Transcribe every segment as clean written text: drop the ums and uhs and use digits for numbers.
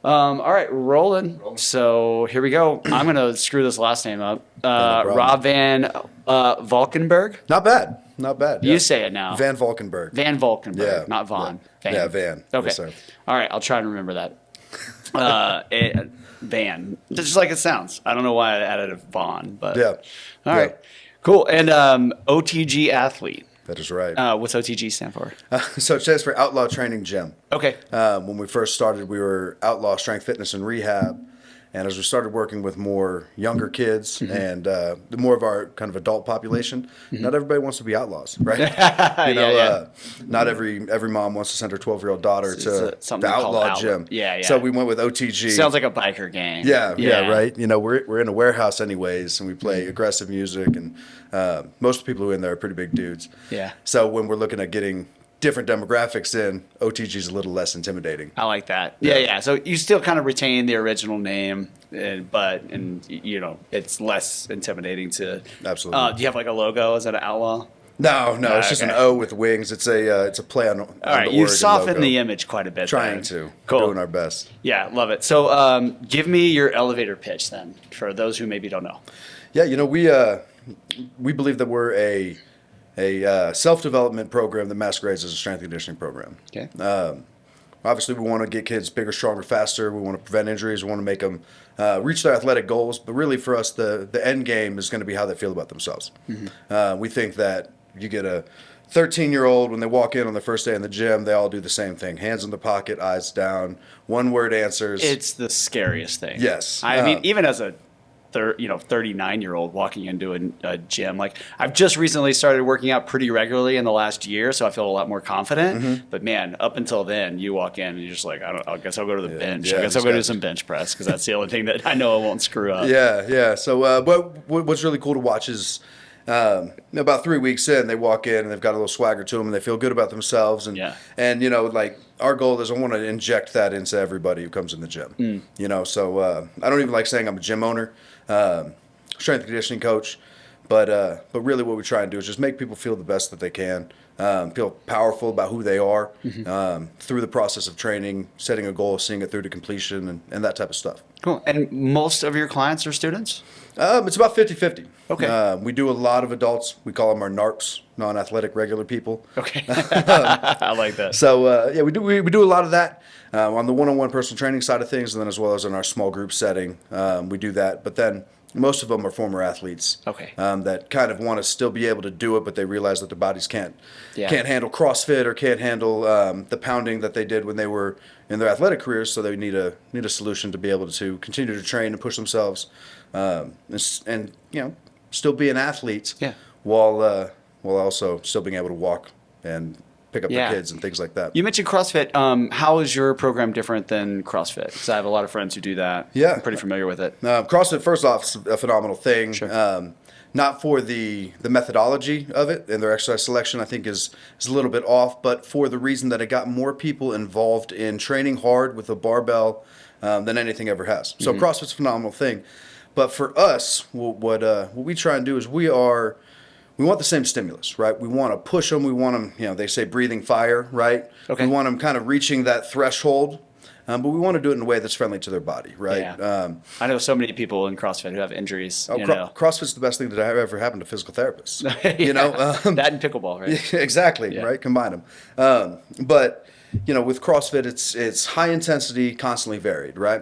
All right, rolling. So here we go. I'm gonna screw this last name up. Rob Van Valkenburgh. Not bad. Not bad. You say it now. Van Valkenburgh. Van Valkenburgh, Yeah. not Vaughn. Yeah. Van. Yeah, Van. Okay. Yes, sir. All right, I'll try to remember that. Van, just like it sounds. I don't know why I added a Vaughn, but Yeah. All right, cool. And OTG athlete. That is right. What's OTG stand for? So it stands for Outlaw Training Gym. Okay. When we first started, we were Outlaw Strength Fitness and Rehab. And as we started working with more younger kids and the more of our kind of adult population, not everybody wants to be outlaws, right? Not every mom wants to send her 12-year-old daughter to the outlaw gym. Yeah. So we went with OTG. Sounds like a biker gang. Yeah, right. We're in a warehouse anyways, and we play aggressive music, and most of the people who are in there are pretty big dudes. Yeah. So when we're looking at getting different demographics in, OTG is a little less intimidating. I like that. Yeah. So you still kind of retain the original name, but it's less intimidating to. Absolutely. Do you have like a logo? Is that an outlaw? No, it's just an O with wings. It's a play on. All right, you softened logo. the image quite a bit. Trying to. Cool. Doing our best. Yeah, love it. So give me your elevator pitch then, for those who maybe don't know. Yeah, we believe that we're a self-development program that masquerades as a strength and conditioning program. Okay. Obviously, we want to get kids bigger, stronger, faster. We want to prevent injuries. We want to make them reach their athletic goals. But really, for us, the end game is going to be how they feel about themselves. We think that you get a 13-year-old, when they walk in on their first day in the gym, they all do the same thing. Hands in the pocket, eyes down, one-word answers. It's the scariest thing. Yes. I mean, even as a 39-year-old walking into a gym. Like, I've just recently started working out pretty regularly in the last year, so I feel a lot more confident. But man, up until then, you walk in and you're just like, I guess I'll go to the bench. I guess I'll go do some bench press because that's the only thing that I know I won't screw up. Yeah. So what's really cool to watch is about 3 weeks in, they walk in and they've got a little swagger to them and they feel good about themselves. And our goal is I want to inject that into everybody who comes in the gym. So I don't even like saying I'm a gym owner. Strength and conditioning coach, but really what we try and do is just make people feel the best that they can, feel powerful about who they are through the process of training, setting a goal, seeing it through to completion, and that type of stuff. Cool. And most of your clients are students? It's about 50-50. Okay. We do a lot of adults. We call them our NARPs, non-athletic regular people. Okay. I like that. So we do a lot of that on the one-on-one personal training side of things, and then as well as in our small group setting, we do that. But then most of them are former athletes. Okay. That kind of want to still be able to do it, but they realize that their bodies can't handle CrossFit or can't handle the pounding that they did when they were in their athletic careers. So they need a solution to be able to continue to train and push themselves, and still be an athlete while also still being able to walk and pick up their kids and things like that. You mentioned CrossFit. How is your program different than CrossFit? Because I have a lot of friends who do that. Yeah. I'm pretty familiar with it. CrossFit, first off, is a phenomenal thing. Sure. Not for the methodology of it and their exercise selection, I think is a little bit off, but for the reason that it got more people involved in training hard with a barbell than anything ever has. So CrossFit's a phenomenal thing. But for us, what we try and do is we want the same stimulus, right? We want to push them. We want them, they say breathing fire, right? Okay. We want them kind of reaching that threshold, but we want to do it in a way that's friendly to their body, right? Yeah. I know so many people in CrossFit who have injuries. CrossFit's the best thing that ever happened to physical therapists. That and pickleball, right? Exactly, right? Combine them. But with CrossFit, it's high intensity, constantly varied, right?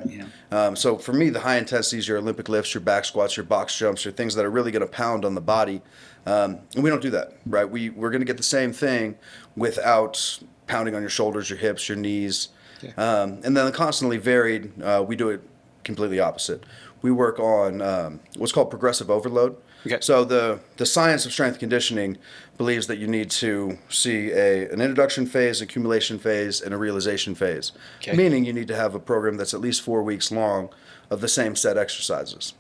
Yeah. So for me, the high intensity is your Olympic lifts, your back squats, your box jumps, your things that are really going to pound on the body. And we don't do that, right? We're going to get the same thing without pounding on your shoulders, your hips, your knees. Okay. And then the constantly varied, we do it completely opposite. We work on what's called progressive overload. Okay. So the science of strength conditioning believes that you need to see an introduction phase, accumulation phase, and a realization phase. Okay. Meaning you need to have a program that's at least 4 weeks long of the same set exercises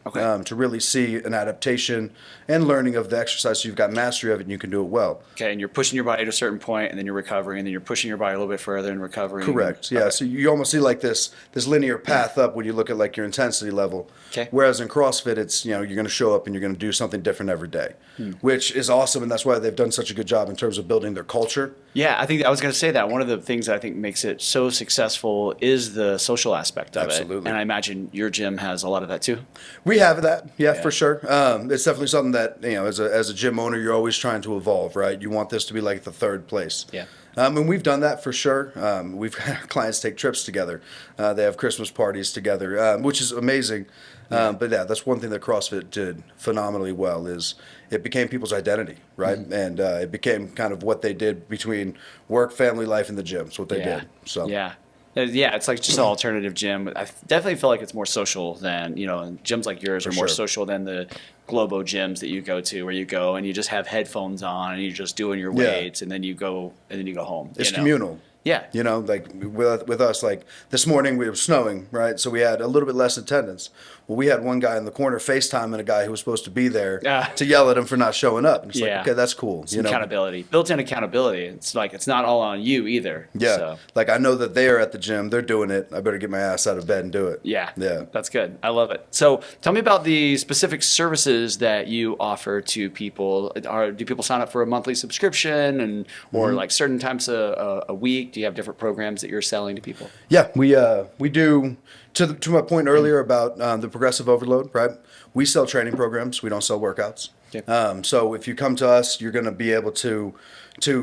to really see an adaptation and learning of the exercise so you've got mastery of it and you can do it well. Okay, and you're pushing your body to a certain point and then you're recovering and then you're pushing your body a little bit further and recovering. Correct, yeah. So you almost see like this linear path up when you look at like your intensity level. Okay. Whereas in CrossFit, it's, you're going to show up and you're going to do something different every day, which is awesome, and that's why they've done done such a good job in terms of building their culture. Yeah, I think I was going to say that. One of the things that I think makes it so successful is the social aspect of Absolutely. it. And I imagine your gym has a lot of that too. We have that, yeah, for sure. It's definitely something that, as a gym owner, you're always trying to evolve, right? You want this to be like the third place. Yeah. And we've done that for sure. We've had our clients take trips together. They have Christmas parties together, which is amazing. But yeah, that's one thing that CrossFit did phenomenally well is it became people's identity, right? Mm-hmm. And it became kind of what they did between work, family life, and the gym. It's what they did. So yeah, it's like just an alternative gym. I definitely feel like it's more social than, gyms like yours are more social than the Globo gyms that you go to, where you go and you just have headphones on and you're just doing your weights and then you go home. It's communal. Yeah. Like with us, like this morning we were snowing, right? So we had a little bit less attendance. Well, we had one guy in the corner FaceTiming a guy who was supposed to be there to yell at him for not showing up. And it's like, okay, that's cool. Accountability. Built-in accountability. It's like it's not all on you either. Yeah. So. Like I know that they are at the gym. They're doing it. I better get my ass out of bed and do it. Yeah. Yeah. That's good. I love it. So tell me about the specific services that you offer to people. Do people sign up for a monthly subscription or like certain times a week? Do you have different programs that you're selling to people? Yeah, we do. To my point earlier about the progressive overload, right? We sell training programs. We don't sell workouts. Okay. So if you come to us, you're going to be able to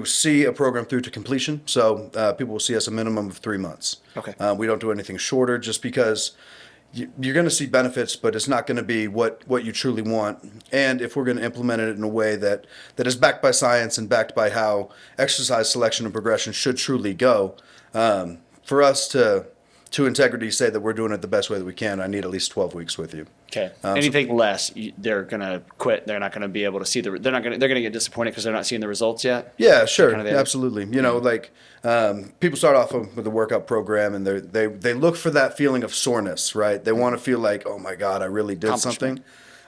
see a program through to completion. So people will see us a minimum of 3 months. Okay. We don't do anything shorter just because you're going to see benefits, but it's not going to be what you truly want. And if we're going to implement it in a way that is backed by science and backed by how exercise selection and progression should truly go, for us to integrity say that we're doing it the best way that we can, I need at least 12 weeks with you. Okay. Anything less, they're gonna quit. They're not gonna be able to see they're gonna get disappointed because they're not seeing the results yet. Yeah, sure, absolutely. People start off with a workout program and they look for that feeling of soreness, right? They want to feel like, oh my God, I really did something.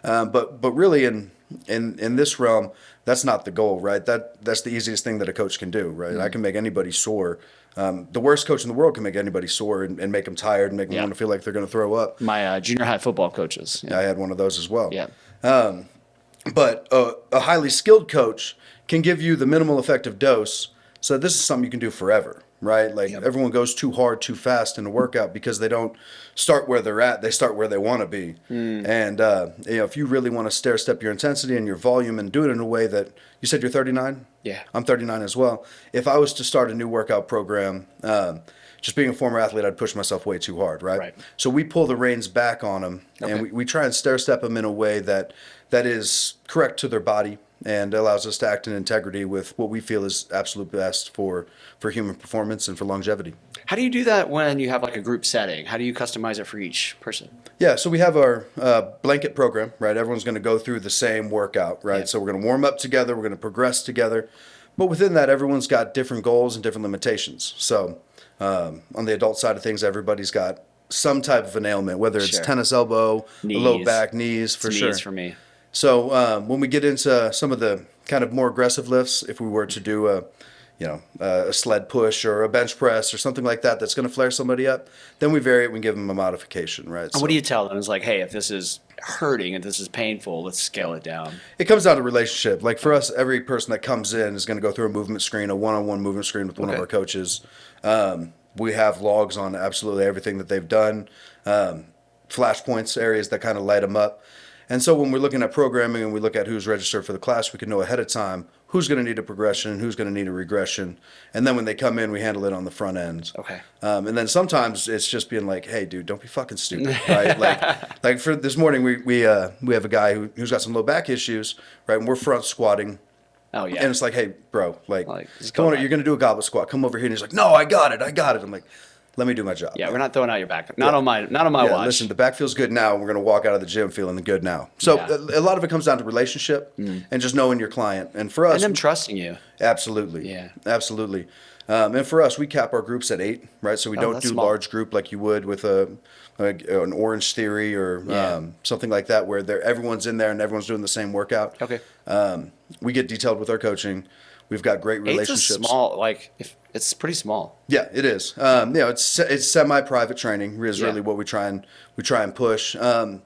But really in this realm, that's not the goal, right? That's the easiest thing that a coach can do, right? Mm-hmm. I can make anybody sore. The worst coach in the world can make anybody sore and make them tired and make them want to feel like they're going to throw up. My junior high football coaches. Yeah. I had one of those as well. Yeah. But a highly skilled coach can give you the minimal effective dose. So this is something you can do forever, right? Like everyone goes too hard, too fast in a workout because they don't start where they're at. They start where they want to be. And if you really want to stair step your intensity and your volume and do it in a way that you said you're 39. Yeah, I'm 39 as well. If I was to start a new workout program, just being a former athlete, I'd push myself way too hard, right? So we pull the reins back on them, and we try and stair step them in a way that is correct to their body and allows us to act in integrity with what we feel is absolute best for human performance and for longevity. How do you do that when you have like a group setting? How do you customize it for each person? Yeah, so we have our blanket program, right? Everyone's going to go through the same workout, right? Yeah. So we're going to warm up together, we're going to progress together. But within that, everyone's got different goals and different limitations. So on the adult side of things, everybody's got some type of an ailment, whether it's tennis elbow, a low back, knees, for sure. Knees for me. So when we get into some of the kind of more aggressive lifts, if we were to do a sled push or a bench press or something like that that's going to flare somebody up, then we vary it and give them a modification, right? And what do you tell them? It's like, hey, if this is hurting, if this is painful, let's scale it down. It comes down to relationship. Like for us, every person that comes in is going to go through a movement screen, a one-on-one movement screen with one of our coaches. We have logs on absolutely everything that they've done, flashpoints, areas that kind of light them up. And so when we're looking at programming and we look at who's registered for the class, we can know ahead of time who's going to need a progression and who's going to need a regression. And then when they come in, we handle it on the front end. Okay. And then sometimes it's just being like, hey, dude, don't be fucking stupid, right? like for this morning, we have a guy who's got some low back issues, right? And we're front squatting. Oh, yeah. And it's like, hey, bro, come on, you're going to do a goblet squat. Come over here. And he's like, no, I got it. I'm like, let me do my job. Yeah, we're not throwing out your back. Not on my watch. Listen, the back feels good now. We're going to walk out of the gym feeling good now. So a lot of it comes down to relationship and just knowing your client. And for us, and them trusting you. Absolutely. Yeah. Absolutely. And for us, we cap our groups at 8, right? So we don't do large group like you would with an Orange Theory or something like that, where everyone's in there and everyone's doing the same workout. Okay. We get detailed with our coaching. We've got great relationships. It's small, it's pretty small. Yeah, it is. It's semi-private training is really what we try and push. And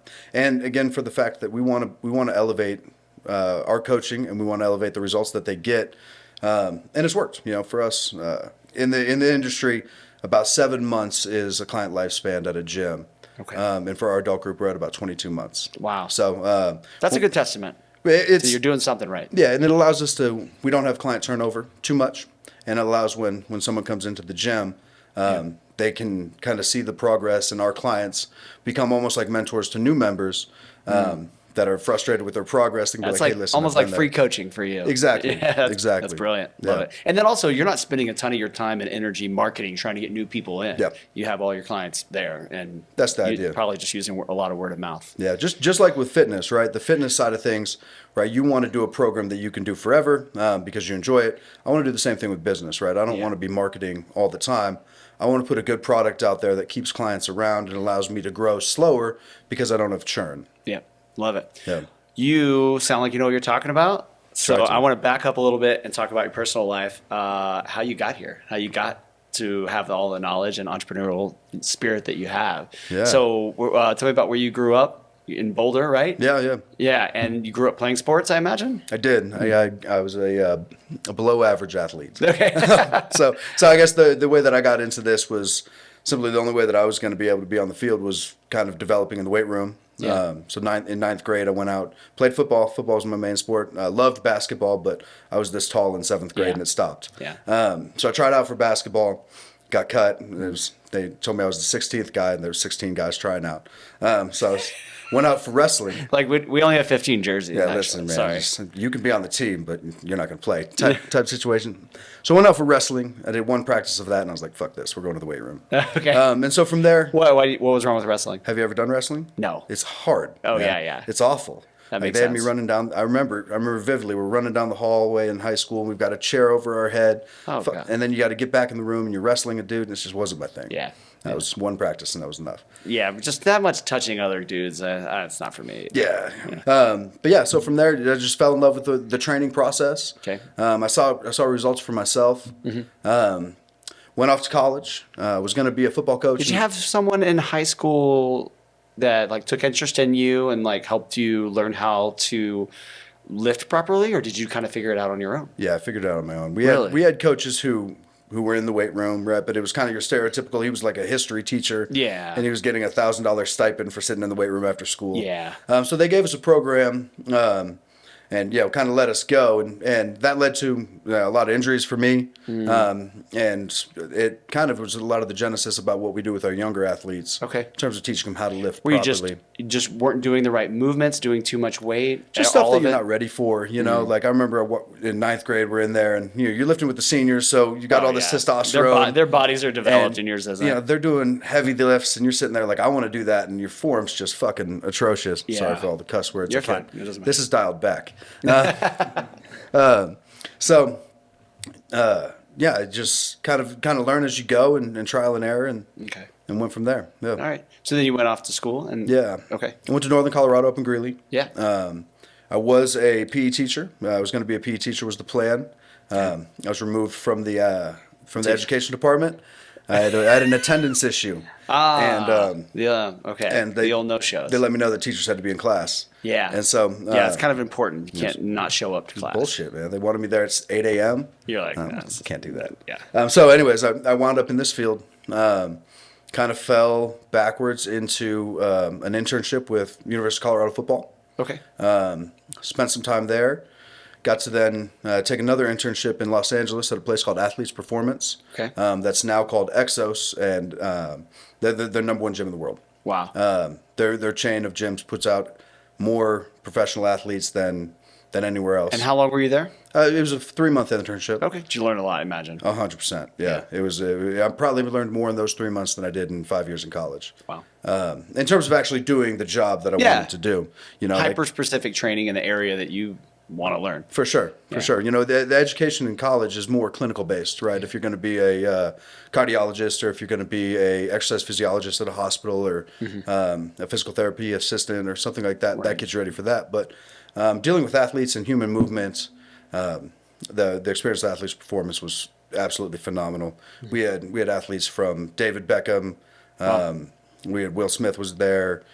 again, for the fact that we want to elevate our coaching and we want to elevate the results that they get. And it's worked, for us in the industry. About 7 months is a client lifespan at a gym. Okay. And for our adult group, we're at about 22 months. Wow. So that's a good testament. So you're doing something right. Yeah, and it allows us we don't have client turnover too much. And it allows when someone comes into the gym, they can kind of see the progress, and our clients become almost like mentors to new members that are frustrated with their progress. They can That's be like, like hey, listen, almost like free coaching for you. Exactly. Yeah, exactly. That's brilliant. Love it. And then also, you're not spending a ton of your time and energy marketing, trying to get new people in. Yep. You have all your clients there, and that's the idea. Probably just using a lot of word of mouth. Yeah, just like with fitness, right? The fitness side of things, right? You want to do a program that you can do forever because you enjoy it. I want to do the same thing with business, right? I don't want to be marketing all the time. I want to put a good product out there that keeps clients around and allows me to grow slower because I don't have churn. Yeah, love it. Yeah. You sound like you know what you're talking about. So I want to back up a little bit and talk about your personal life, how you got here, how you got to have all the knowledge and entrepreneurial spirit that you have. Yeah. So tell me about where you grew up in Boulder, right? Yeah. Yeah, and you grew up playing sports, I imagine? I did. I was a below average athlete. Okay. So I guess the way that I got into this was simply the only way that I was going to be able to be on the field was kind of developing in the weight room. Yeah. So in ninth grade, I went out, played football. Football was my main sport. I loved basketball, but I was this tall in 7th grade and it stopped. Yeah. So I tried out for basketball, got cut. They told me I was the 16th guy, and there were 16 guys trying out. So I went out for wrestling. Like we only have 15 jerseys. Yeah, actually. listen, man. Sorry. You can be on the team, but you're not going to play. Type situation. So I went out for wrestling. I did one practice of that, and I was like, "Fuck this, we're going to the weight room." Okay. And so from there, what was wrong with wrestling? Have you ever done wrestling? No. It's hard. Oh man. yeah. It's awful. That makes they had sense. me running down. I remember vividly. We're running down the hallway in high school. And we've got a chair over our head. Oh God. And then you got to get back in the room, and you're wrestling a dude, and it just wasn't my thing. Yeah. That was one practice, and that was enough. Yeah, just that much touching other dudes, it's not for me. Yeah. But yeah, so from there, I just fell in love with the training process. Okay. I saw results for myself. Mm-hmm. Went off to college. Was going to be a football coach. Did you have someone in high school that like took interest in you and like helped you learn how to lift properly, or did you kind of figure it out on your own? Yeah, I figured it out on my own. Really? We had coaches who were in the weight room, right? But it was kind of your stereotypical. He was like a history teacher. Yeah. And he was getting $1,000 stipend for sitting in the weight room after school. Yeah. So they gave us a program, and kind of let us go, and that led to a lot of injuries for me. And it kind of was a lot of the genesis about what we do with our younger athletes. Okay. In terms of teaching them how to lift Were properly. You just weren't doing the right movements, doing too much weight? Just stuff that you're not ready for, Like I remember in 9th grade, we're in there, and you're lifting with the seniors, so you got all this testosterone. Their bodies are developed, and yours isn't. They're doing heavy lifts, and you're sitting there like, I want to do that, and your form's just fucking atrocious. Yeah. Sorry for all the cuss words. You're fine. It doesn't matter. This is dialed back. Just kind of learn as you go and trial and error and went from there. Yeah. All right. So then you went off to school and okay. I went to Northern Colorado up in Greeley. Yeah. I was a PE teacher. I was going to be a PE teacher was the plan. I was removed from the education department. I had an attendance issue. And the old no-shows. They let me know that teachers had to be in class. Yeah. And so it's kind of important. You can't not show up to class. Bullshit, man. They wanted me there at 8 a.m. You're like, can't do that. Yeah. So anyways, I wound up in this field. Kind of fell backwards into an internship with University of Colorado football. Okay. Spent some time there. Got to then take another internship in Los Angeles at a place called Athletes Performance. Okay. That's now called Exos, and they're number one gym in the world. Wow. Their chain of gyms puts out more professional athletes than anywhere else. And how long were you there? It was a 3-month internship. Okay. Did you learn a lot, I imagine? 100%. Yeah. It was. I probably learned more in those 3 months than I did in 5 years in college. Wow. In terms of actually doing the job that I wanted to do, hyper-specific training in the area that you want to learn. For sure. The education in college is more clinical based, right? If you're going to be a cardiologist, or if you're going to be a exercise physiologist at a hospital, or a physical therapy assistant, or something like that, that gets you ready for that. But dealing with athletes and human movement, the experience of Athletes Performance was absolutely phenomenal. We had athletes from David Beckham. We had Will Smith was there.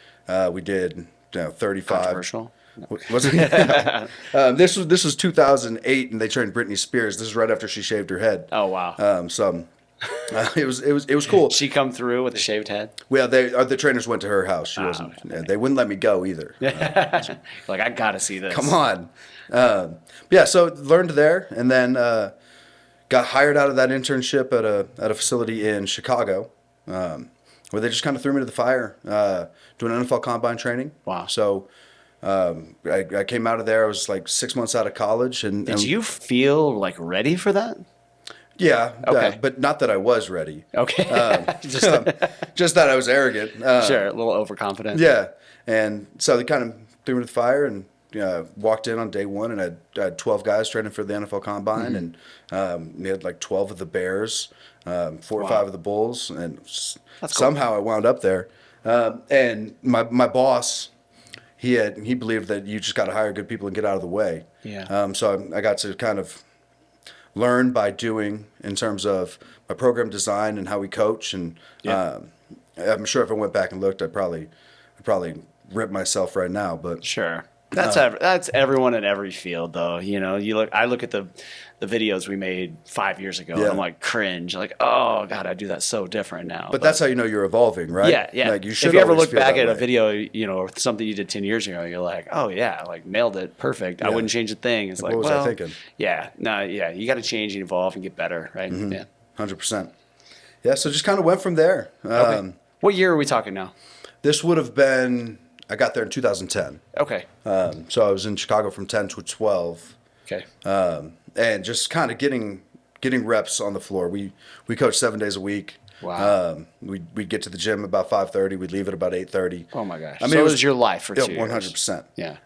We did 35. Controversial. Was it? This was 2008, and they trained Britney Spears. This is right after she shaved her head. Oh wow. It was cool. She come through with a shaved head. Well, the trainers went to her house. She wasn't. Okay. They wouldn't let me go either. Like, I gotta see this. Come on. Yeah. So learned there, and then got hired out of that internship at a facility in Chicago, where they just kind of threw me to the fire, doing NFL combine training. Wow. So I came out of there. I was like 6 months out of college, and Did you feel like ready for that? Yeah. Okay. But not that I was ready. Okay. Just that I was arrogant. Sure, a little overconfident. Yeah. And so they kind of threw me to the fire, and walked in on day one, and I had 12 guys training for the NFL Combine, and we had like 12 of the Bears, 4 or 5 of the Bulls, and somehow I wound up there. And my boss, he believed that you just got to hire good people and get out of the way. Yeah. So I got to kind of learn by doing in terms of my program design and how we coach, and I'm sure if I went back and looked, I'd probably rip myself right now, but sure. That's everyone in every field, though. I look at the videos we made 5 years ago, and I'm like, cringe. Like, oh god, I do that so different now. But that's how you know you're evolving, right? Yeah. Like, you should if you ever always look feel back that at a way. video, or something you did 10 years ago, you're like, oh yeah, like nailed it, perfect. I wouldn't change a thing. It's like, what was I thinking? Yeah, no, yeah, you got to change and evolve and get better, right? Mm-hmm. Yeah, 100%. Yeah, so just kind of went from there. Okay. What year are we talking now? This would have been, I got there in 2010. Okay. So I was in Chicago from 10 to 12. Okay. And just kind of getting reps on the floor. We coached 7 days a week. Wow. We'd get to the gym about 5:30. We'd leave at about 8:30. Oh my gosh. I mean, so it it was was your life for 2 years. 100%. Yeah.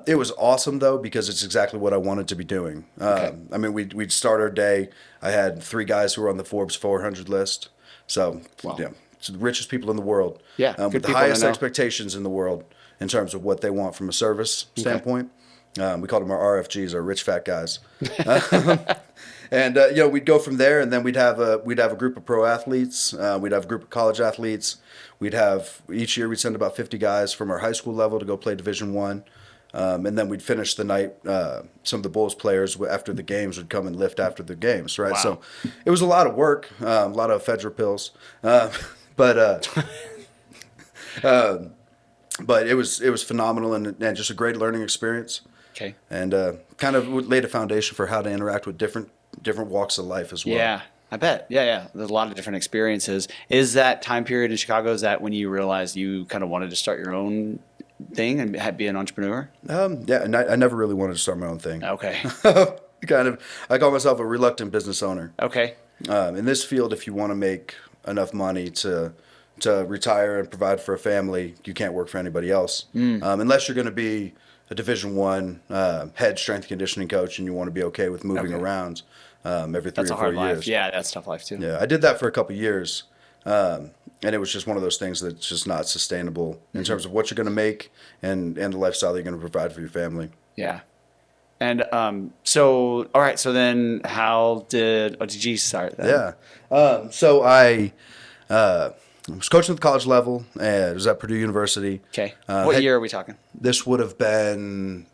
It was awesome though, because it's exactly what I wanted to be doing. Okay. I mean, we'd start our day. I had 3 guys who were on the Forbes 400 list. So Wow. it's the richest people in the world. Yeah, With good the people to highest know. expectations in the world in terms of what they want from a service standpoint. We called them our RFGs, our rich fat guys. And we'd go from there, and then we'd have a group of pro athletes. We'd have a group of college athletes. Each year we'd send about 50 guys from our high school level to go play Division I. And then we'd finish the night. Some of the Bulls players after the games would come and lift after the games, right? Wow. So it was a lot of work, a lot of ephedra pills, but it was phenomenal and just a great learning experience. Okay. And kind of laid a foundation for how to interact with different walks of life as well. Yeah, I bet. Yeah. There's a lot of different experiences. Is that time period in Chicago, is that when you realized you kind of wanted to start your own thing and be an entrepreneur? Yeah, and I never really wanted to start my own thing. Okay. I call myself a reluctant business owner. Okay. In this field, if you want to make enough money to retire and provide for a family, you can't work for anybody else. Unless you're going to be a Division I head strength and conditioning coach, and you want to be okay with moving around every 3 That's or a 4 hard years. life. Yeah, that's a tough life too. Yeah, I did that for a couple of years, and it was just one of those things that's just not sustainable in terms of what you're going to make and the lifestyle that you're going to provide for your family. Yeah. And all right, so then how did OTG start then? Yeah. So I was coaching at the college level, and it was at Purdue University. Okay. What year are we talking? This would have been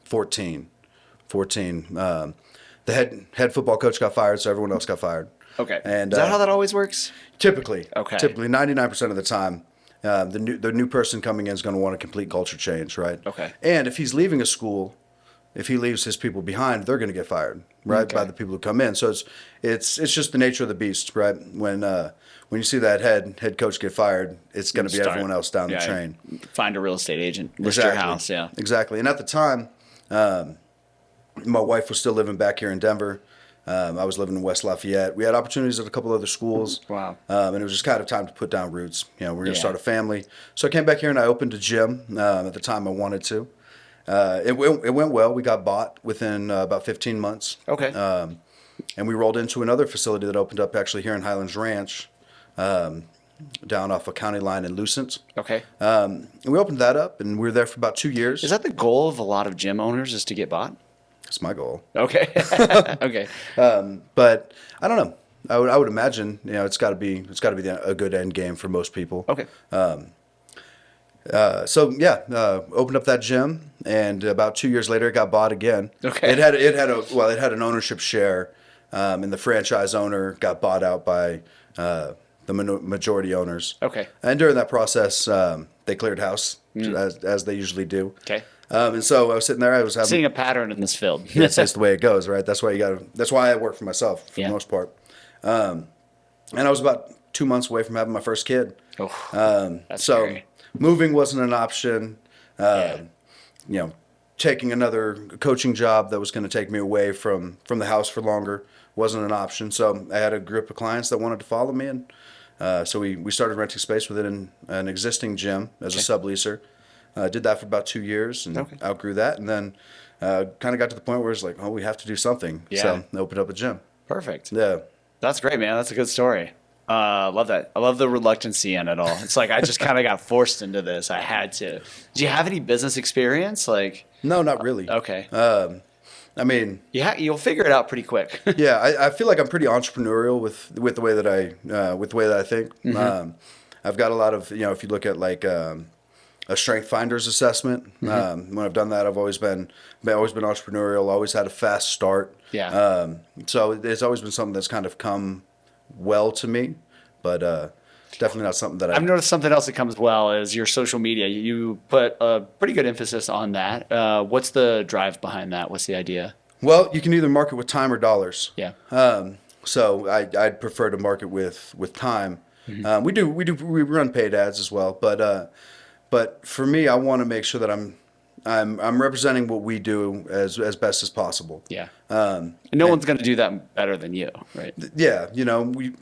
14. The head football coach got fired, so everyone else got fired. Okay. And is that how that always works? Typically. Okay. Typically, 99% of the time, the new person coming in is going to want a complete culture change, right? Okay. And if he's leaving a school, if he leaves his people behind, they're going to get fired, right? Okay. By the people who come in. So it's just the nature of the beast, right? When you see that head coach get fired, it's going to be everyone else down the train. Find a real estate agent, list your house. Yeah. Exactly. And at the time, my wife was still living back here in Denver. I was living in West Lafayette. We had opportunities at a couple other schools. Wow. And it was just kind of time to put down roots. We're going to start a family. So I came back here and I opened a gym. At the time I wanted to. It went well. We got bought within about 15 months. Okay. And we rolled into another facility that opened up actually here in Highlands Ranch, down off a county line in Lucent. Okay. And we opened that up, and we were there for about 2 years. Is that the goal of a lot of gym owners, is to get bought? That's my goal. Okay. Okay. But I don't know. I would imagine it's got to be a good end game for most people. Okay. Opened up that gym, and about 2 years later, it got bought again. Okay. It had an ownership share, and the franchise owner got bought out by the majority owners. Okay. And during that process, they cleared house as they usually do. Okay. And so I was sitting there. I was having Seeing a pattern in this field. that's the way it goes, right? That's why That's why I work for myself for the most part. And I was about 2 months away from having my first kid. Oh, that's so scary. moving wasn't an option. Taking another coaching job that was going to take me away from the house for longer wasn't an option. So I had a group of clients that wanted to follow me, and so we started renting space within an existing gym as a subleaser. Did that for about 2 years and outgrew that, and then kind of got to the point where it's like, oh, we have to do something. Yeah. So I opened up a gym. Perfect. Yeah. That's great, man. That's a good story. Love that. I love the reluctancy in it all. It's like I just kind of got forced into this. I had to. Do you have any business experience? Like, No, not really. okay. I mean, You'll figure it out pretty quick. yeah, I feel like I'm pretty entrepreneurial with the way that I think. I've got a lot of, if you look at like a strength finders assessment, when I've done that, I've always been entrepreneurial, always had a fast start. Yeah. So it's always been something that's kind of come well to me, but definitely not something that I've noticed something else that comes well is your social media. You put a pretty good emphasis on that. What's the drive behind that? What's the idea? Well, you can either market with time or dollars. Yeah. So I'd prefer to market with time. We run paid ads as well, but for me, I want to make sure that I'm representing what we do as best as possible. Yeah. No one's going to do that better than you, right? Yeah, we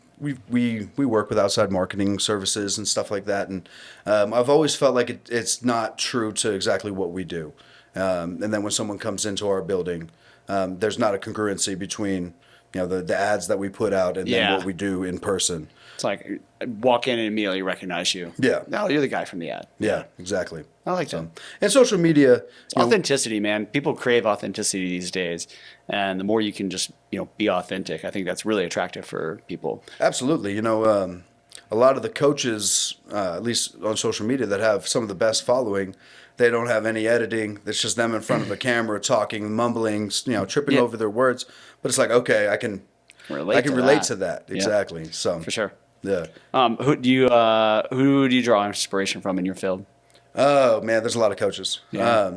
work with outside marketing services and stuff like that, and I've always felt like it's not true to exactly what we do. And then when someone comes into our building, there's not a congruency between the ads that we put out and then what we do in person. It's like walk in and immediately recognize you. Yeah. No, you're the guy from the ad. Yeah, exactly. I like that. And social media, Authenticity, man. People crave authenticity these days, and the more you can just be authentic, I think that's really attractive for people. Absolutely. A lot of the coaches, at least on social media, that have some of the best following, they don't have any editing. It's just them in front of a camera talking, mumbling, tripping over their words. But it's like, okay, I can relate to that. Exactly. Yeah, so for sure. Yeah. Who do you draw inspiration from in your field? Oh man, there's a lot of coaches. Yeah.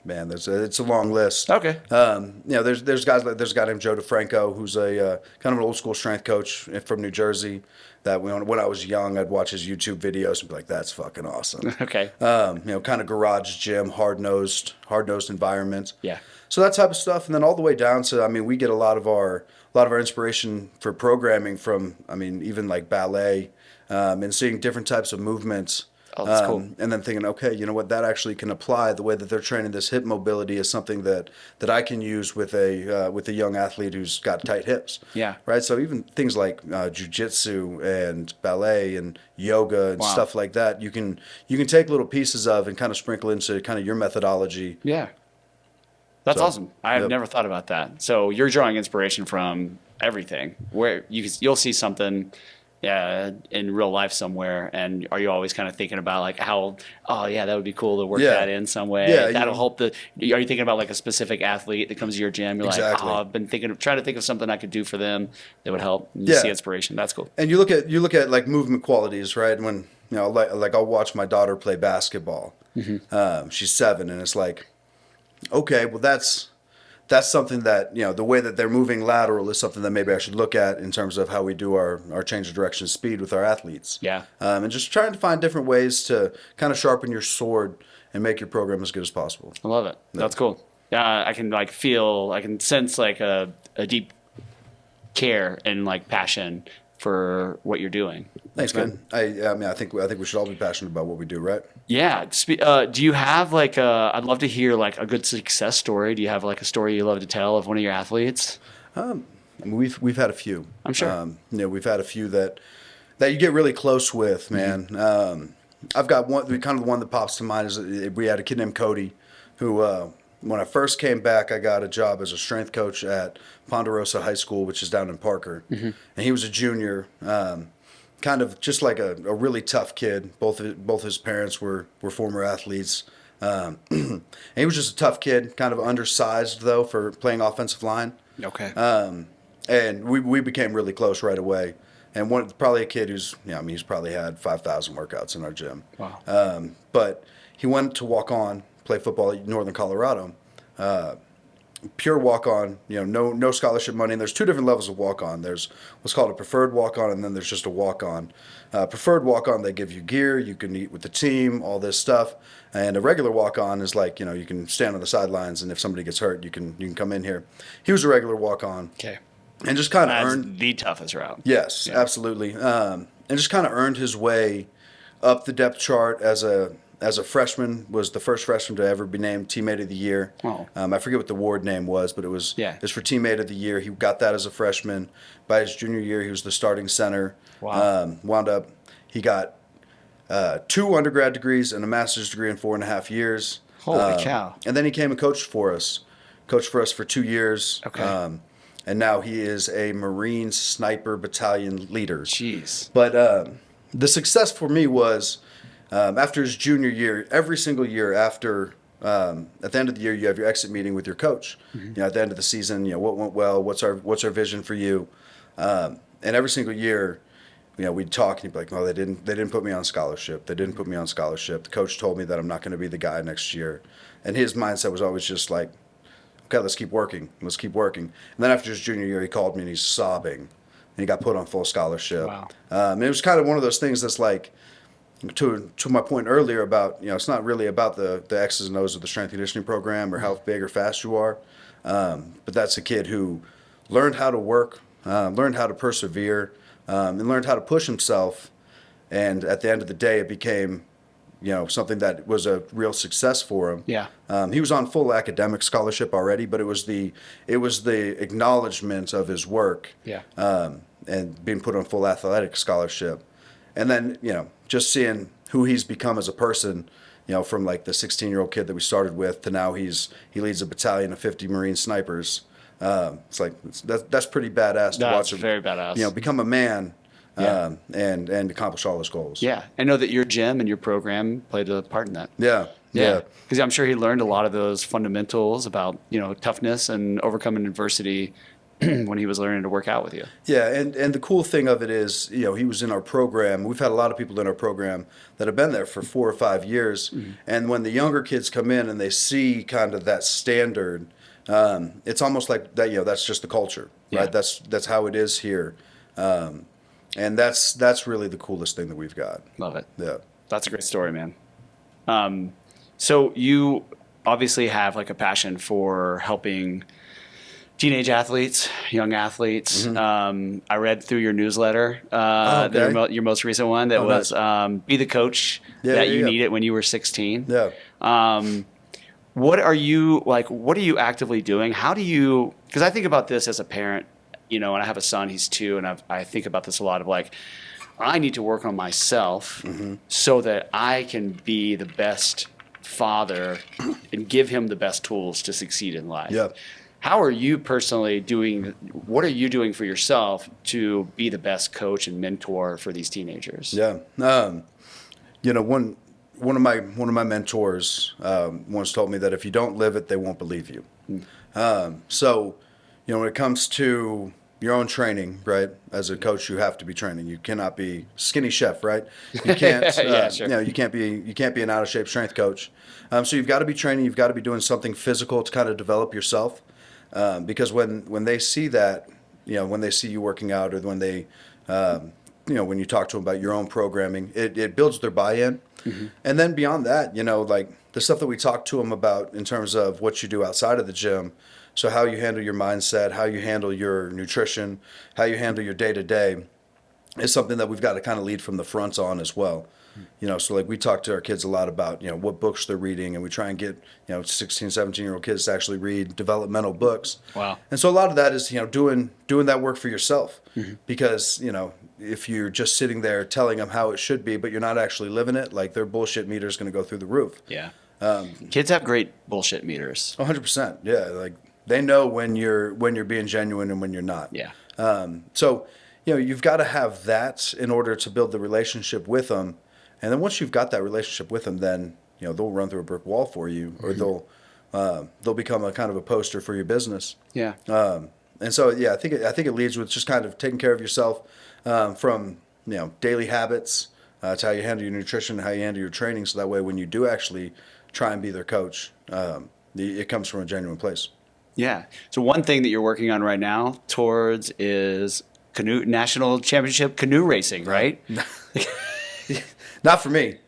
Man, it's a long list. Okay. There's guys like there's a guy named Joe DeFranco who's a kind of an old school strength coach from New Jersey. That when I was young, I'd watch his YouTube videos and be like, "That's fucking awesome." Okay. Kind of garage gym, hard nosed environment. Yeah. So that type of stuff, and then all the way down to, we get a lot of our inspiration for programming from, even like ballet, and seeing different types of movements. Oh, that's cool. And then thinking, okay, you know what, that actually can apply. The way that they're training this hip mobility is something that I can use with a young athlete who's got tight hips. Yeah. Right. So even things like jiu-jitsu and ballet and yoga and stuff like that, you can take little pieces of and kind of sprinkle into kind of your methodology. Yeah. That's awesome. I've never thought about that. So you're drawing inspiration from everything. Where you'll see something in real life somewhere, and are you always kind of thinking about like how, that would be cool to work that in some way? Yeah, that'll help are you thinking about like a specific athlete that comes to your gym? You're Exactly. like, I've been trying to think of something I could do for them that would help. And you see inspiration. That's cool. And you look at like movement qualities, right? When like I'll watch my daughter play basketball. She's 7, and it's like, okay, well that's something that, the way that they're moving lateral is something that maybe I should look at in terms of how we do our change of direction speed with our athletes. Yeah. And just trying to find different ways to kind of sharpen your sword and make your program as good as possible. I love it. That's cool. I can sense like a deep care and like passion for what you're doing. Thanks, man. I think we should all be passionate about what we do, right? Yeah. Do you have like I'd love to hear like a good success story. Do you have like a story you love to tell of one of your athletes? We've had a few. I'm sure. We've had a few that you get really close with, man. I've got one. Kind of the one that pops to mind is we had a kid named Cody, who when I first came back, I got a job as a strength coach at Ponderosa High School, which is down in Parker, and he was a junior. kind of just like a really tough kid. Both his parents were former athletes. And he was just a tough kid, kind of undersized though for playing offensive line. Okay. And we became really close right away. And probably a kid who's, he's probably had 5,000 workouts in our gym. Wow. But he went to walk on, play football at Northern Colorado. Pure walk-on, no scholarship money. And there's two different levels of walk-on. There's what's called a preferred walk-on, and then there's just a walk-on. Preferred walk-on, they give you gear, you can eat with the team, all this stuff. And a regular walk-on is like, you can stand on the sidelines, and if somebody gets hurt, you can come in here. He was a regular walk-on. Okay. And just kind of earned the toughest route. Yes, yeah. Absolutely. And just kind of earned his way up the depth chart as a freshman. Was the first freshman to ever be named Teammate of the Year. Wow. I forget what the award name was, but it was for Teammate of the Year. He got that as a freshman. By his junior year, he was the starting center. Wow. He got 2 undergrad degrees and a master's degree in 4.5 years. Holy cow. And then he came and coached for us for 2 years. Okay. And now he is a Marine Sniper Battalion leader. Jeez. But the success for me was after his junior year, every single year after, at the end of the year, you have your exit meeting with your coach. Mm-hmm. At the end of the season, what went well, what's our vision for you? And every single year, we'd talk and he'd be like, "No, they didn't put me on scholarship. They didn't put me on scholarship. The coach told me that I'm not going to be the guy next year." And his mindset was always just like, "Okay, let's keep working. Let's keep working." And then after his junior year, he called me and he's sobbing. And he got put on full scholarship. Wow. And it was kind of one of those things that's like, to my point earlier about, it's not really about the X's and O's of the strength and conditioning program or how big or fast you are. But that's a kid who learned how to work, learned how to persevere, and learned how to push himself. And at the end of the day, it became something that was a real success for him. Yeah. He was on full academic scholarship already, but it was the acknowledgement of his work. Yeah. And being put on full athletic scholarship. And then, just seeing who he's become as a person, from like the 16-year-old kid that we started with to now he leads a battalion of 50 Marine snipers. It's like, that's pretty badass to watch him. Very badass. Become a man. Yeah. And accomplish all his goals. Yeah. I know that your gym and your program played a part in that. Yeah. Because I'm sure he learned a lot of those fundamentals about, toughness and overcoming adversity when he was learning to work out with you. Yeah. And the cool thing of it is, he was in our program. We've had a lot of people in our program that have been there for 4 or 5 years. Mm-hmm. And when the younger kids come in and they see kind of that standard, it's almost like that, that's just the culture, right? That's how it is here. And that's really the coolest thing that we've got. Love it. Yeah. That's a great story, man. So you obviously have like a passion for helping teenage athletes, young athletes. Mm-hmm. I read through your newsletter, your most recent one that was nice. Be the coach that you needed when you were 16. Yeah. What are you actively doing? How do you, because I think about this as a parent, and I have a son, he's 2, and I think about this a lot of like, I need to work on myself mm-hmm. so that I can be the best father and give him the best tools to succeed in life. Yeah. How are you personally what are you doing for yourself to be the best coach and mentor for these teenagers? Yeah. One of my mentors once told me that if you don't live it, they won't believe you. So when it comes to your own training, right? As a coach, you have to be training. You cannot be skinny chef, right? You can't. Sure. You can't be an out of shape strength coach. So you've got to be training. You've got to be doing something physical to kind of develop yourself. Because when they see that, when they see you working out, or when they, when you talk to them about your own programming, it builds their buy-in. Mm-hmm. And then beyond that, like the stuff that we talk to them about in terms of what you do outside of the gym. So how you handle your mindset, how you handle your nutrition, how you handle your day-to-day is something that we've got to kind of lead from the front on as well. So like we talk to our kids a lot about, what books they're reading, and we try and get, 16, 17-year-old kids to actually read developmental books. Wow. And so a lot of that is, doing that work for yourself. Mm-hmm. Because, if you're just sitting there telling them how it should be, but you're not actually living it, like their bullshit meter is going to go through the roof. Yeah. Kids have great bullshit meters. 100%. Yeah. Like they know when you're being genuine and when you're not. Yeah. So, you've got to have that in order to build the relationship with them. And then once you've got that relationship with them, then, they'll run through a brick wall for you, or they'll become a kind of a poster for your business. Yeah. And so, yeah, I think it leads with just kind of taking care of yourself, from, daily habits, to how you handle your nutrition, how you handle your training. So that way, when you do actually try and be their coach, it comes from a genuine place. Yeah. So one thing that you're working on right now towards is national championship canoe racing, right? Not for me.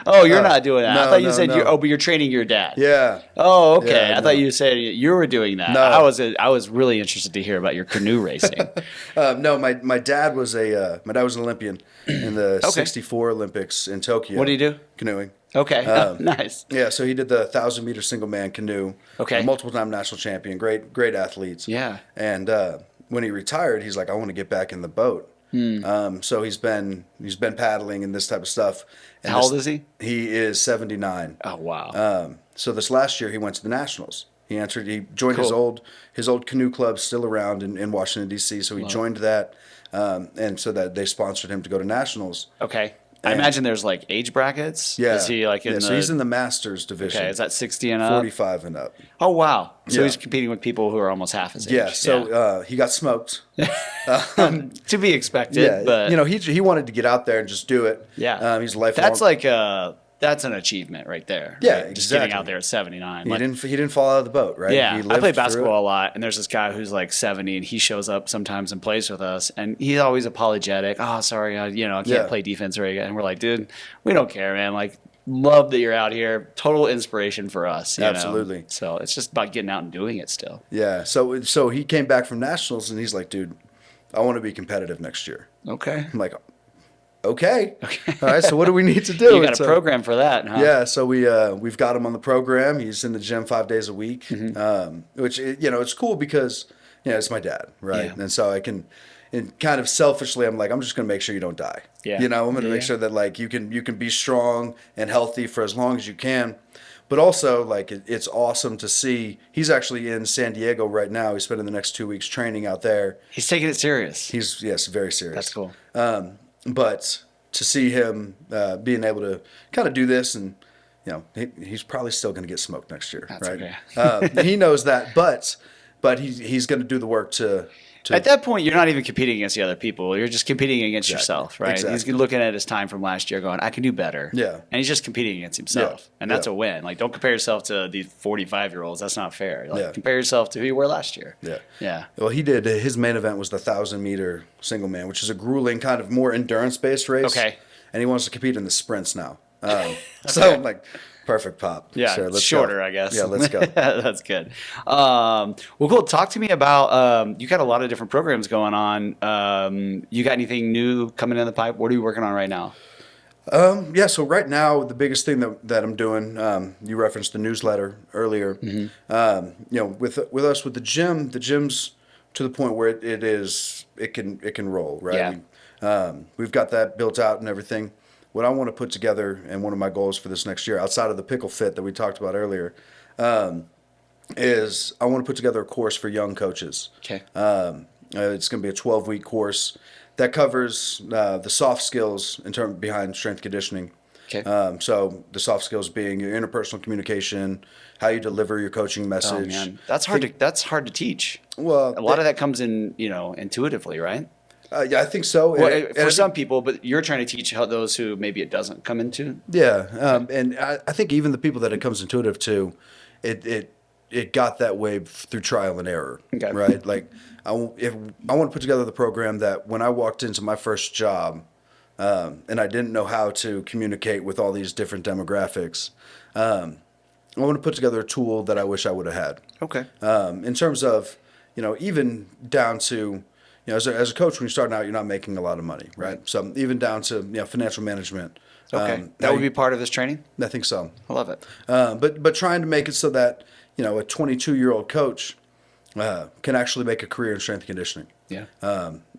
Oh, you're not doing that. No, I thought you no, said no. but you're training your dad. Yeah. Oh, okay. Yeah, I thought you said you were doing that. No. I was really interested to hear about your canoe racing. No, my dad was an Olympian in the '64 Olympics in Tokyo. What did he do? Canoeing. Okay. Nice. Yeah, so he did the 1,000-meter single man canoe. Okay. Multiple-time national champion. Great athletes. Yeah. And when he retired, he's like, I want to get back in the boat. So he's been paddling and this type of stuff. And How old is he? He is 79. Oh, wow. So this last year he went to the Nationals. He joined his old canoe club still around in Washington D.C. So he joined that, and so that they sponsored him to go to Nationals. Okay. I imagine there's like age brackets. Yeah. Is he like in so he's in the Masters division. Okay, is that 60 and up? 45 and up. Oh, wow. So Yeah. he's competing with people who are almost half his age. Yeah. So he got smoked. To be expected. Yeah. But he wanted to get out there and just do it. Yeah. He's a lifelong. that's like that's an achievement right there. Yeah, right? Just getting exactly. out there at 79. He didn't fall out of the boat, right? Yeah, He I lived play through basketball it. a lot, and there's this guy who's like 70, and he shows up sometimes and plays with us, and he's always apologetic. Oh, sorry, I can't play defense very good. And we're like, dude, we don't care, man. Like, love that you're out here. Total inspiration for us. You know? Absolutely. So it's just about getting out and doing it still. Yeah. So he came back from Nationals, and he's like, dude, I want to be competitive next year. Okay. I'm like, okay. All right. So what do we need to do? You got a program for that, huh? Yeah. So we've got him on the program. He's in the gym 5 days a week, which it's cool because it's my dad, right? Yeah. And so I can, and kind of selfishly, I'm like, I'm just going to make sure you don't die. Yeah. I'm going to make sure that like you can be strong and healthy for as long as you can. But also, like, it's awesome to see. He's actually in San Diego right now. He's spending the next 2 weeks training out there. He's taking it serious. He's very serious. That's cool. But to see him being able to kind of do this, and he's probably still going to get smoked next year, That's right? okay. He knows that, but he's going to do the work to. At that point, you're not even competing against the other people. You're just competing against yourself, right? Exactly. He's looking at his time from last year going, I can do better. Yeah. And he's just competing against himself. Yeah. And that's Yeah. a win. Like, don't compare yourself to these 45-year-olds. That's not fair. Like, Yeah. compare yourself to who you were last year. Yeah. Yeah. Well, his main event was the 1,000-meter single man, which is a grueling kind of more endurance-based race. Okay. And he wants to compete in the sprints now. So I'm like, perfect pop. Yeah, Sure, let's shorter, go. I guess. Yeah, let's go. That's good. Well, cool. Talk to me about, you got a lot of different programs going on. You got anything new coming in the pipe? What are you working on right now? Yeah, so right now, the biggest thing that I'm doing, you referenced the newsletter earlier. With us with the gym's to the point where it can roll, right? Yeah. We've got that built out and everything. What I want to put together, and one of my goals for this next year, outside of the pickle fit that we talked about earlier, is I want to put together a course for young coaches. Okay. It's going to be a 12-week course that covers the soft skills behind strength conditioning. Okay. So the soft skills being your interpersonal communication, how you deliver your coaching message. Oh, man. That's hard to teach. Well, a lot of that comes in, intuitively, right? Yeah, I think so. Well, for some people, but you're trying to teach how those who maybe it doesn't come into. Yeah, and I think even the people that it comes intuitive to, it got that way through trial and error. Okay. Right? Like, I want to put together the program that when I walked into my first job, and I didn't know how to communicate with all these different demographics, I want to put together a tool that I wish I would have had. Okay. In terms of, even down to, as a coach, when you're starting out, you're not making a lot of money, right? So even down to financial management. Okay. That would be part of this training? I think so. I love it. But trying to make it so that a 22-year-old coach can actually make a career in strength and conditioning. Yeah.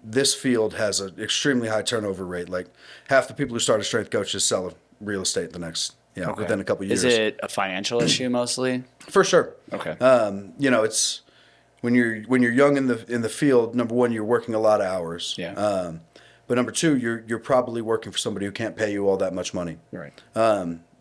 This field has an extremely high turnover rate. Like half the people who start as strength coaches sell real estate the next within a couple of years. Is it a financial issue mostly? For sure. Okay. when you're young in the field, number one, you're working a lot of hours. Yeah. But number two, you're probably working for somebody who can't pay you all that much money. Right.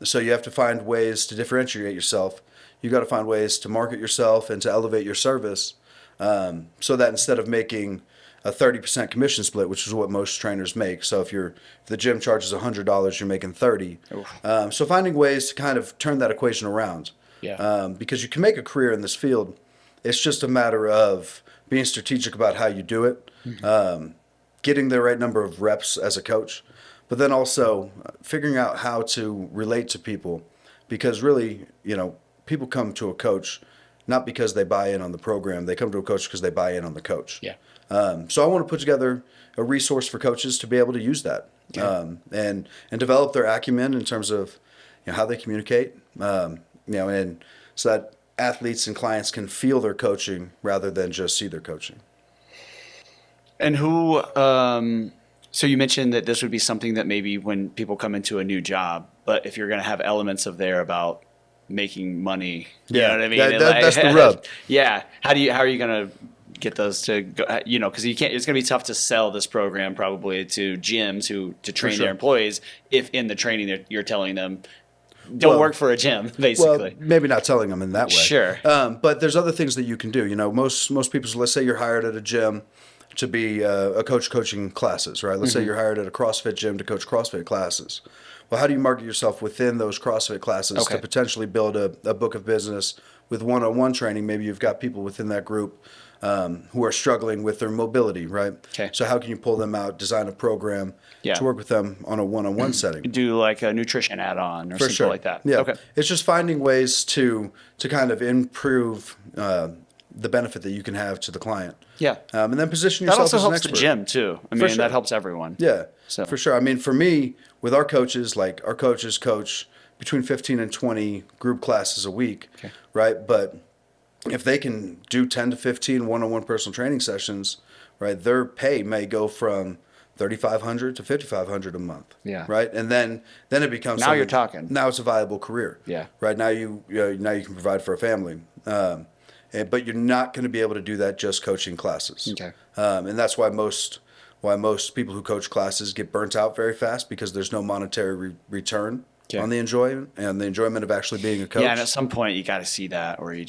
So you have to find ways to differentiate yourself. You got to find ways to market yourself and to elevate your service, so that instead of making a 30% commission split, which is what most trainers make. So if the gym charges $100, you're making 30. So finding ways to kind of turn that equation around. Yeah. Because you can make a career in this field. It's just a matter of being strategic about how you do it, getting the right number of reps as a coach, but then also figuring out how to relate to people. Because really, people come to a coach not because they buy in on the program. They come to a coach because they buy in on the coach. Yeah. So I want to put together a resource for coaches to be able to use that, and develop their acumen in terms of how they communicate, and so that athletes and clients can feel their coaching rather than just see their coaching. And so you mentioned that this would be something that maybe when people come into a new job, but if you're going to have elements of there about making money, you know what I mean? That's the rub. Yeah. How are you going to get those to go, because it's going to be tough to sell this program probably to gyms to train their employees if in the training that you're telling them, don't work for a gym, basically. Well, maybe not telling them in that way. Sure. But there's other things that you can do. Most people, so let's say you're hired at a gym to be a coach coaching classes, right? Let's say you're hired at a CrossFit gym to coach CrossFit classes. Well, how do you market yourself within those CrossFit classes to potentially build a book of business with one-on-one training? Maybe you've got people within that group who are struggling with their mobility, right? Okay. So how can you pull them out, design a program to work with them on a one-on-one setting? Do like a nutrition add-on or something like that. Yeah. Okay. It's just finding ways to kind of improve the benefit that you can have to the client. Yeah. And then position yourself as an expert. That also helps the gym too. I mean, that helps everyone. Yeah. So. For sure. I mean, for me, with our coaches, like our coaches coach between 15 and 20 group classes a week, right? But if they can do 10 to 15 one-on-one personal training sessions, right, their pay may go from $3,500 to $5,500 a month. Yeah. Right. And then it becomes now you're talking. Now it's a viable career. Yeah. Right. Now you can provide for a family. But you're not going to be able to do that just coaching classes. Okay. And that's why most people who coach classes get burnt out very fast, because there's no monetary return on the enjoyment and the enjoyment of actually being a coach. Yeah, and at some point you got to see that, or you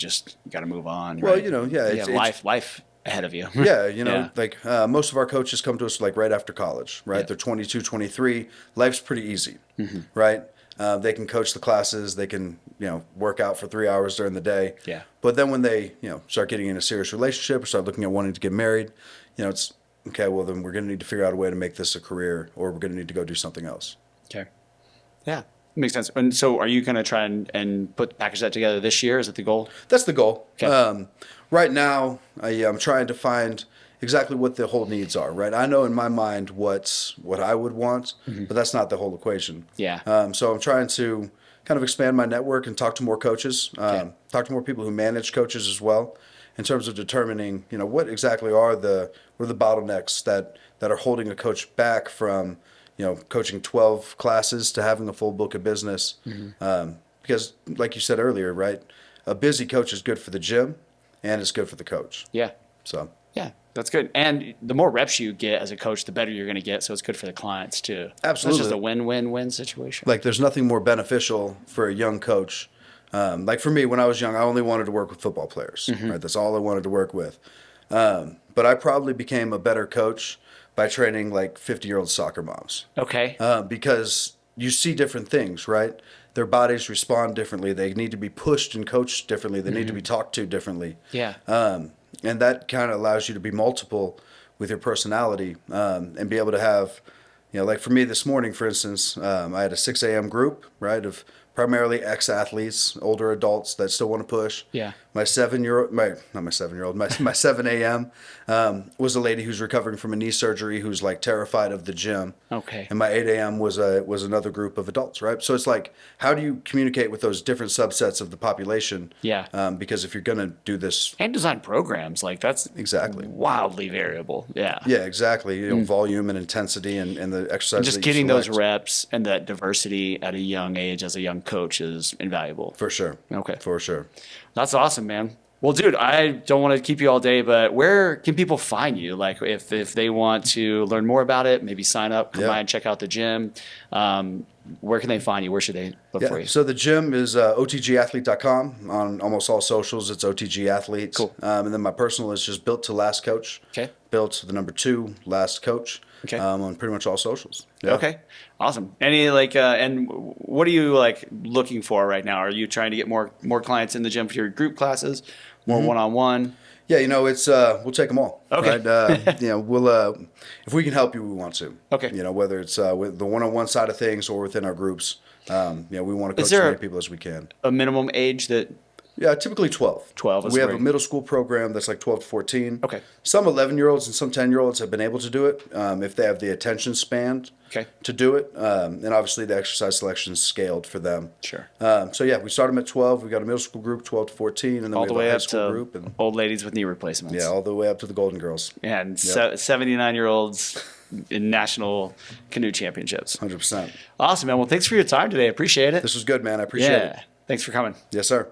got to move on. Well, right? It's life ahead of you. Like most of our coaches come to us like right after college, right? They're 22, 23. Life's pretty easy, right? They can coach the classes. They can, work out for 3 hours during the day. Yeah. But then when they, start getting in a serious relationship or start looking at wanting to get married, it's okay. Well, then we're going to need to figure out a way to make this a career, or we're going to need to go do something else. Okay. Yeah. Makes sense. And so are you going to try and package that together this year? Is that the goal? That's the goal. Okay. Right now, I'm trying to find exactly what the whole needs are, right? I know in my mind what I would want, but that's not the whole equation. Yeah. So I'm trying to kind of expand my network and talk to more coaches, talk to more people who manage coaches as well, in terms of determining, what exactly are the bottlenecks that are holding a coach back from, coaching 12 classes to having a full book of business. Because like you said earlier, right, a busy coach is good for the gym and it's good for the coach. Yeah. So. Yeah, that's good. And the more reps you get as a coach, the better you're going to get. So it's good for the clients too. Absolutely. It's just a win-win-win situation. Like there's nothing more beneficial for a young coach. Like for me, when I was young, I only wanted to work with football players. Right, that's all I wanted to work with. But I probably became a better coach by training like 50-year-old soccer moms. Okay. Because you see different things, right? Their bodies respond differently. They need to be pushed and coached differently. They need to be talked to differently. Yeah. And that kind of allows you to be multiple with your personality, and be able to have, like for me this morning, for instance, I had a 6 a.m. group, right, of primarily ex-athletes, older adults that still want to push. Yeah. My 7 a.m. Was a lady who's recovering from a knee surgery who's like terrified of the gym. Okay. And my 8 a.m. was another group of adults, right? So it's like, how do you communicate with those different subsets of the population? Yeah. Because if you're going to do this. And design programs, like that's exactly wildly variable. Yeah. Yeah, exactly. Volume and intensity and the exercise. And just getting those reps and that diversity at a young age as a young coach is invaluable. For sure. Okay. For sure. That's awesome, man. Well, dude, I don't want to keep you all day, but where can people find you? Like if they want to learn more about it, maybe sign up, come by and check out the gym. Where can they find you? Where should they look for you? So the gym is otgathlete.com. On almost all socials, it's OTG Athlete. Cool. And then my personal is just Built to Last Coach. Okay. Built the number 2 Last Coach. Okay. On pretty much all socials. Yeah. Okay. Awesome. Any and what are you like looking for right now? Are you trying to get more clients in the gym for your group classes, more one-on-one? Yeah, it's we'll take them all. Okay. Right? We'll if we can help you, we want to. Okay. Whether it's with the one-on-one side of things or within our groups. We want to coach as many people as we can. A minimum age that? Yeah, typically 12. 12 is We have a middle school program that's like 12 to 14. Okay. Some 11-year-olds and some 10-year-olds have been able to do it if they have the attention span to do it. And obviously the exercise selection is scaled for them. Sure. So yeah, we start them at 12. We got a middle school group, 12 to 14, and then all we have a high school group. And old ladies with knee replacements. Yeah, all the way up to the Golden Girls. And 79-year-olds in national canoe championships. 100%. Awesome, man. Well, thanks for your time today. I appreciate it. This was good, man. I appreciate it. Thanks for coming. Yes, sir.